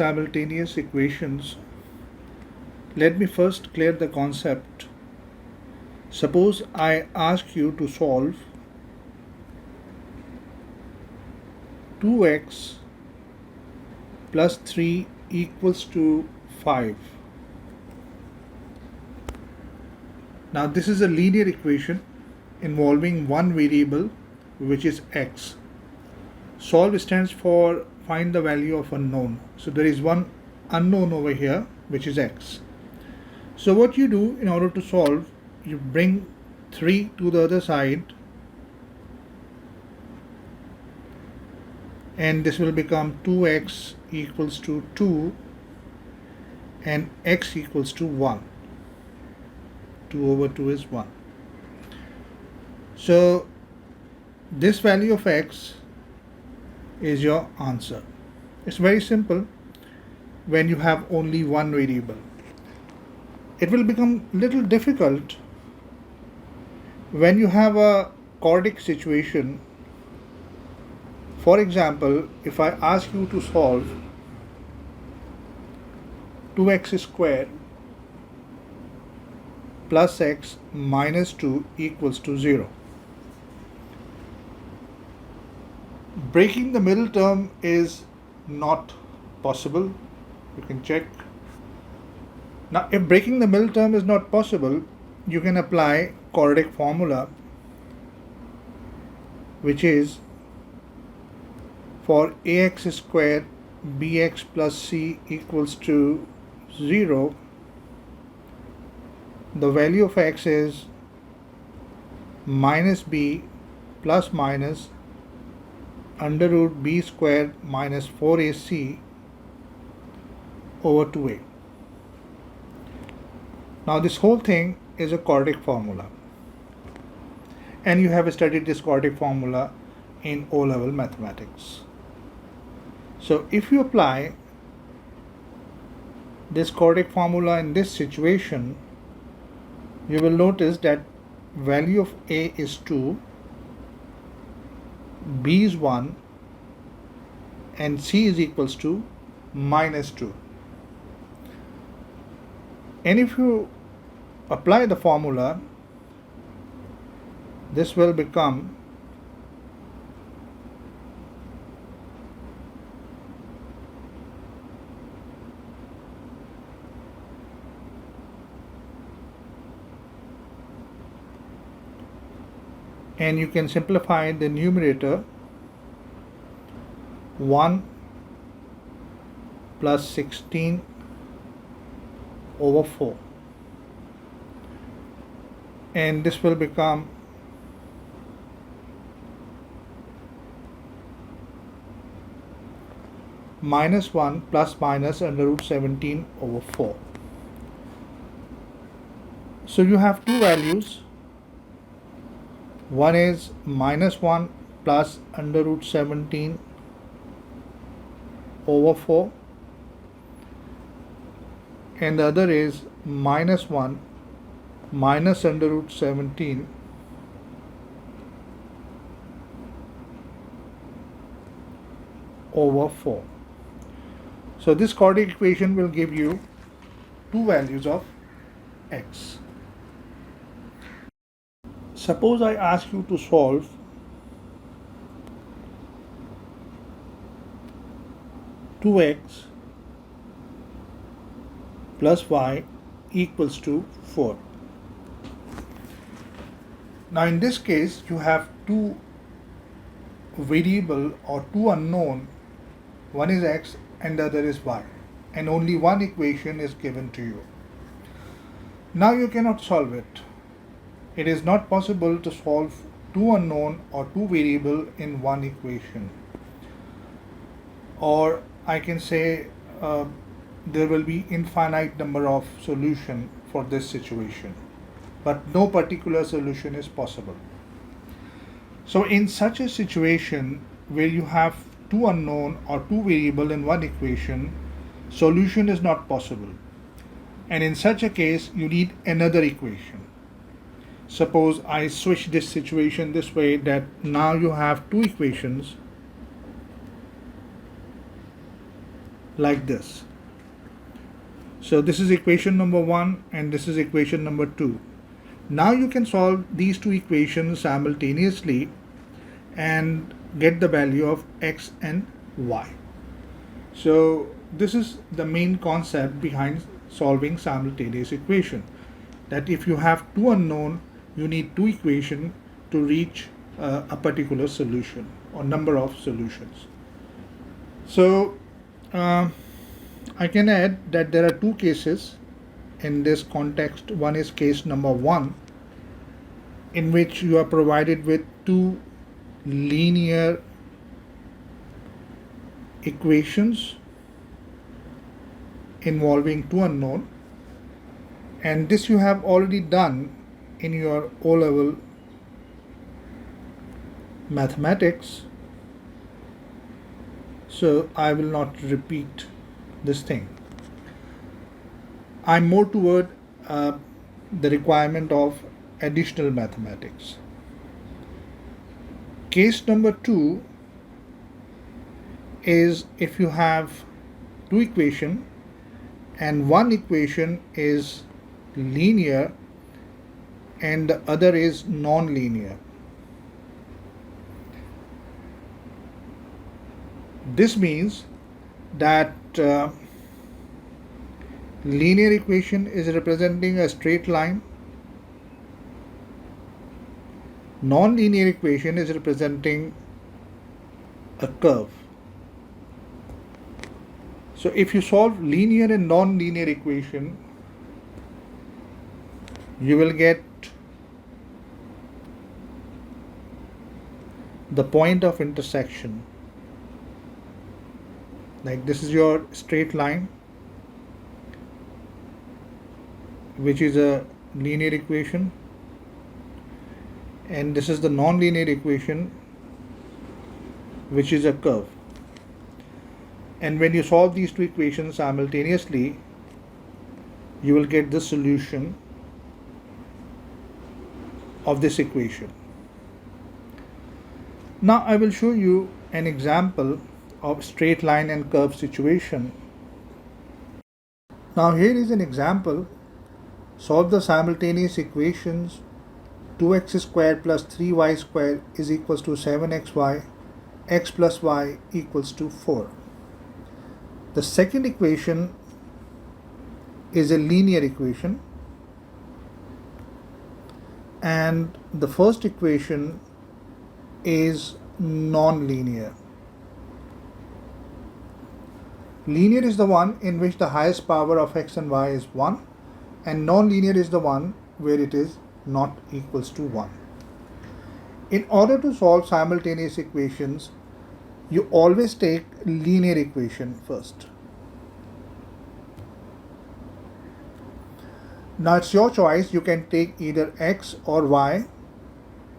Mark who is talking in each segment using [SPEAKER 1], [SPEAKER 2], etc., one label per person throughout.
[SPEAKER 1] simultaneous equations, let me first clear the concept. Suppose I ask you to solve 2x plus 3 equals to 5. Now this is a linear equation involving one variable, which is x. Solve stands for find the value of unknown. So there is one unknown over here, which is x. So what you do in order to solve, you bring 3 to the other side, and this will become 2x equals to 2 and x equals to 1. 2 over 2 is 1. So this value of x is your answer. It's very simple when you have only one variable. It will become little difficult when you have a quadratic situation. For example, if I ask you to solve 2x squared plus x minus 2 equals to 0. Breaking the middle term is not possible. You can check. Now, if breaking the middle term is not possible, you can apply quadratic formula, which is for ax squared bx plus c equals to 0, the value of x is minus b plus minus under root b squared minus 4ac over 2a. Now this whole thing is a quadratic formula, and you have studied this quadratic formula in O-level mathematics. So if you apply this quadratic formula in this situation, you will notice that value of a is 2, b is 1, and c is equals to minus 2. And if you apply the formula, this will become and you can simplify the numerator 1 plus 16 over 4, and this will become minus 1 plus minus under root 17 over 4. So you have two values. One is minus 1 plus under root 17 over 4, and the other is minus 1 minus under root 17 over 4. So this quadratic equation will give you two values of x. Suppose I ask you to solve (2x plus y equals to 4). Now in this case, you have two variable or two unknown. One is x and the other is y, and only one equation is given to you. Now you cannot solve it. It is not possible to solve two unknown or two variable in one equation. Or I can say there will be infinite number of solution for this situation, but no particular solution is possible. So in such a situation where you have two unknown or two variable in one equation, solution is not possible, and in such a case you need another equation. Suppose I switch this situation this way, that now you have two equations like this. So this is equation number 1 and this is equation number 2. Now you can solve these two equations simultaneously and get the value of x and y. So this is the main concept behind solving simultaneous equation, that if you have two unknown, you need two equations to reach a particular solution or number of solutions. So I can add that there are two cases in this context. One is case number 1, in which you are provided with two linear equations involving two unknown, and this you have already done in your O-level mathematics, so I will not repeat this thing. I'm more toward the requirement of additional mathematics. Case number 2 is if you have two equations and one equation is linear and the other is non-linear. This means that linear equation is representing a straight line, non-linear equation is representing a curve. So if you solve linear and non-linear equation, you will get the point of intersection. Like this is your straight line, which is a linear equation, and this is the non-linear equation, which is a curve. And when you solve these two equations simultaneously, you will get the solution of this equation. Now I will show you an example of straight line and curve situation. Now here is an example. Solve the simultaneous equations 2x squared plus 3y squared is equals to 7xy, x plus y equals to 4. The second equation is a linear equation and the first equation is non-linear. Linear is the one in which the highest power of x and y is 1, and non-linear is the one where it is not equals to 1. In order to solve simultaneous equations, you always take linear equation first. Now it's your choice, you can take either x or y.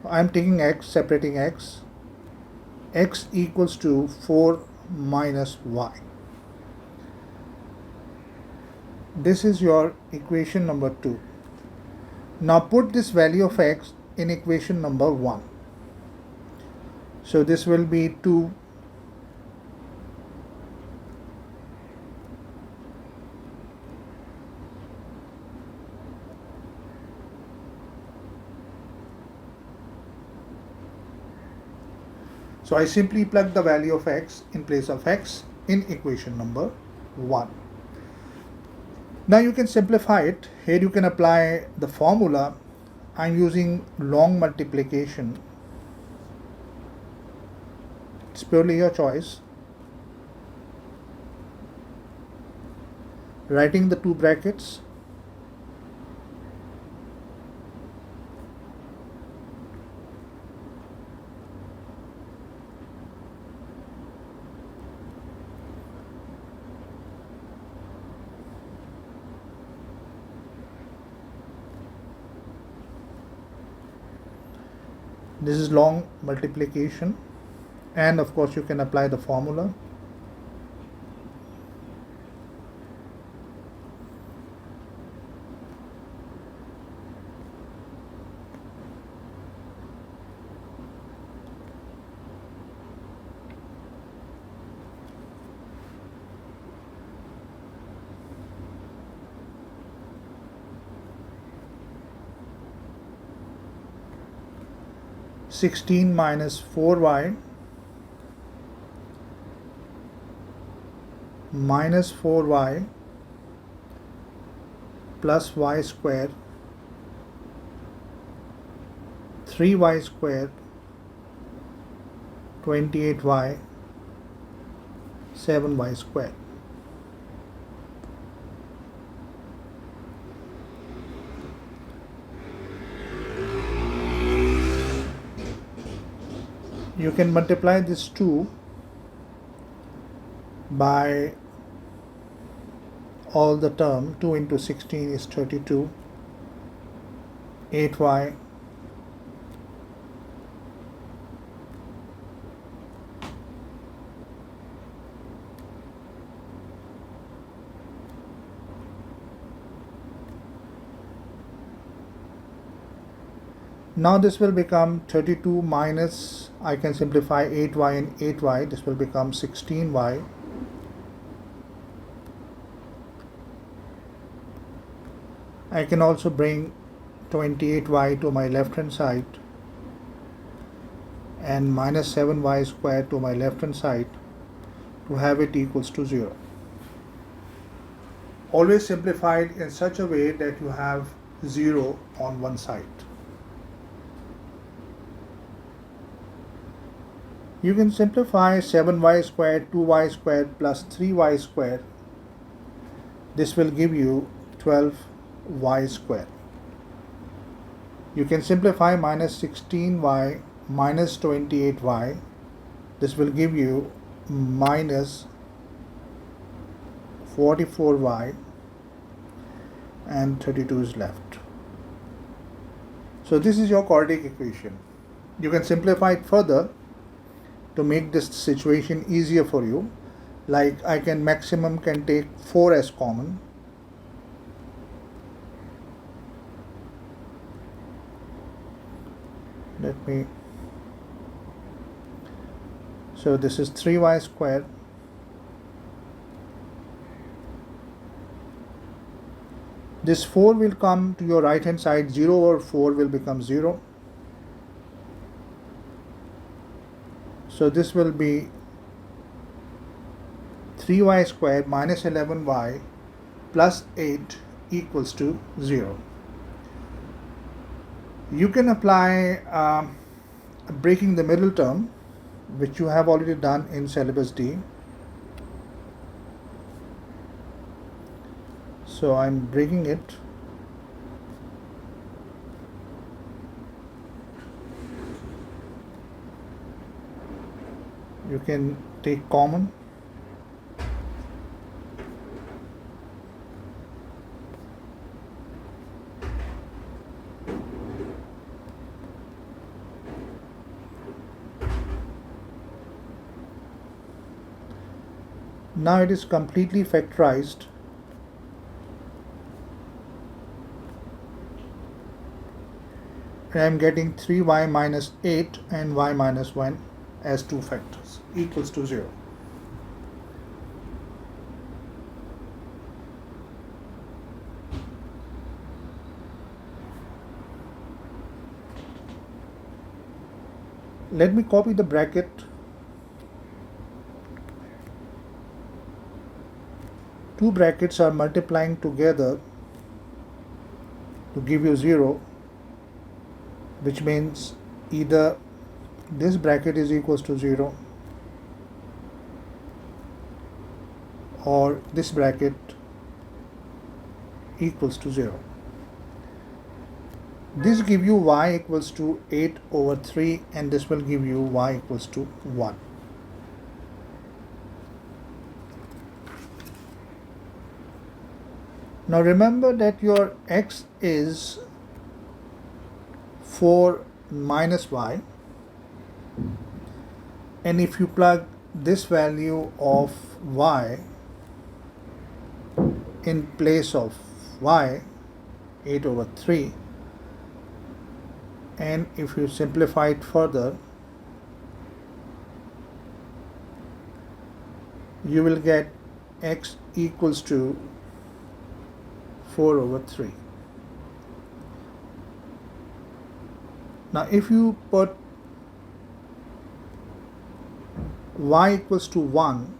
[SPEAKER 1] I'm taking x, separating x. X equals to 4 minus y. This is your equation number 2. Now put this value of x in equation number 1. So this will be 2 . So I simply plug the value of x in place of x in equation number 1. Now you can simplify it. Here you can apply the formula. I'm using long multiplication. It's purely your choice. Writing the two brackets. This is long multiplication, and of course you can apply the formula. 16 minus 4y minus 4y plus y squared 3y squared 28y 7y squared. You can multiply this 2 by all the term. 2 into 16 is 32. 8y Now this will become 32 minus, I can simplify 8y and 8y, this will become 16y. I can also bring 28y to my left hand side and minus 7y squared to my left hand side to have it equals to 0. Always simplified in such a way that you have 0 on one side. You can simplify 7y squared, 2y squared plus 3y squared. This will give you 12y squared. You can simplify minus 16y minus 28y. This will give you minus 44y and 32 is left. So this is your quadratic equation. You can simplify it further to make this situation easier for you. Like I can maximum can take 4 as common. So this is 3y squared this 4 will come to your right hand side. 0 over 4 will become 0. So this will be 3y squared minus 11y plus 8 equals to 0. You can apply breaking the middle term, which you have already done in syllabus D. So I'm breaking it. You can take common. Now it is completely factorized. I am getting 3y minus 8 and y minus 1 as two factors equals to 0. Let me copy the bracket. Two brackets are multiplying together to give you 0, which means either this bracket is equals to 0 or this bracket equals to 0. This give you y equals to 8 over 3 and this will give you y equals to 1. Now remember that your x is 4 minus y, and if you plug this value of y in place of y, 8 over 3, and if you simplify it further, you will get x equals to 4 over 3. Now if you put y equals to 1,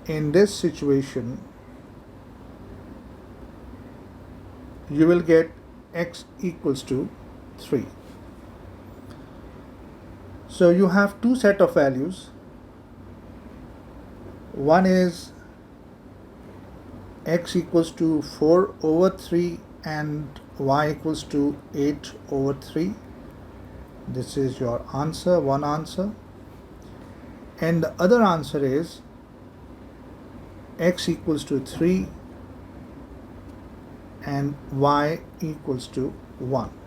[SPEAKER 1] in this situation you will get x equals to 3. So you have two set of values. One is x equals to 4 over 3 and y equals to 8 over 3. This is your answer, one answer. And the other answer is x equals to 3 and y equals to 1.